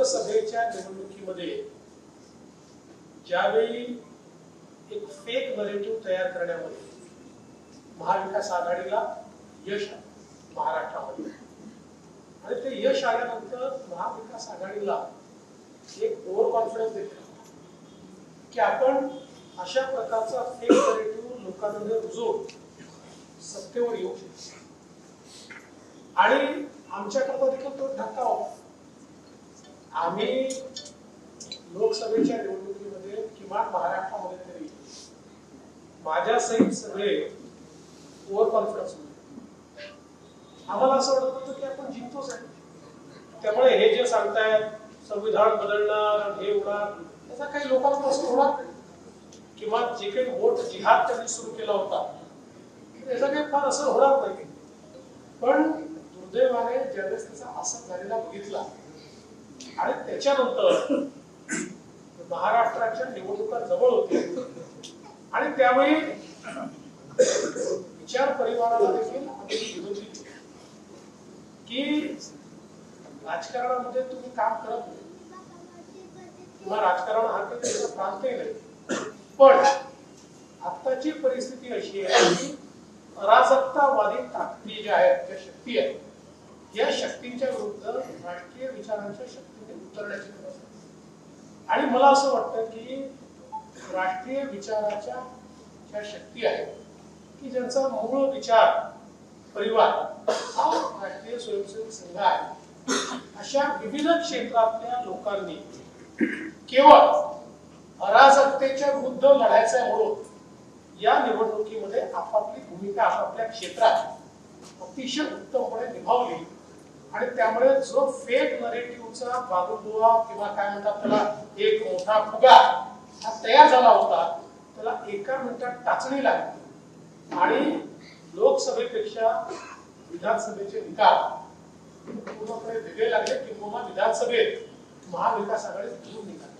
लोकसभेच्या निवडणुकीमध्ये ज्यावेळी एक फेक नरेटिव्ह तयार करण्यामध्ये महाविकास आघाडीला यश आलं महाराष्ट्रामध्ये, आणि ते यश आल्यानंतर महाविकास आघाडीला एक ओव्हर कॉन्फिडन्स देखील की आपण अशा प्रकारचा फेक नरेटिव्ह लोकांमध्ये रुजवून सत्तेवर येऊ शकतो. आणि आमच्याकरता देखील तो धक्का होता. आम्ही लोकसभेच्या निवडणुकीमध्ये किमान महाराष्ट्रामध्ये तरी माझ्या सहित सगळे ओव्हर कॉन्फिडन्स होते. आम्हाला असं वाटत होतं की आपण जिंकतोच आहे. त्यामुळे हे जे सांगतायत संविधान बदलणार हे होणार, त्याचा काही लोकांना असं होणार नाही. किंवा जे काही वोट जिहाद त्यांनी सुरू केला होता त्याचा काही फार असं होणार नाही. पण दुर्दैवाने ज्यावेळेस त्याचा असर झालेला बघितला आणि त्याच्यानंतर महाराष्ट्राच्या निवडणुका जवळ होती आणि त्यावेळी विचार परिवाराला देखील आम्ही विनंती केली की राजकारणामध्ये तुम्ही काम करत नाही किंवा राजकारण हा काही त्याचा प्रांतही नाही, पण आत्ताची परिस्थिती अशी आहे की अराजकतावादी ताकदी ज्या आहेत, ज्या शक्ती आहेत, या शक्तींच्या विरुद्ध राष्ट्रीय विचारांच्या शक्तीने उतरण्याची गरज आहे. आणि मला असं वाटतं की राष्ट्रीय विचाराच्या ज्या शक्ती आहेत की ज्यांचा मूळ विचार परिवार हा राष्ट्रीय स्वयंसेवक संघ आहे, अशा विविध क्षेत्रातल्या लोकांनी केवळ अराजकतेच्या विरुद्ध लढायचं आहे म्हणून या निवडणुकीमध्ये आपापली भूमिका आपापल्या क्षेत्रात अतिशय उत्तमपणे निभावली. आणि त्यामुळे जो फेक नरेटिव्हचा बागुबुवा किंवा काय म्हणतात त्याला एक मोठा फुगा हा तयार झाला होता, त्याला एका मिनिटात टाचणी लागली आणि लोकसभेपेक्षा विधानसभेचे निकाल पूर्णपणे वेगळे लागले. किंवा विधानसभेत महाविकास आघाडी निवडून निघाली.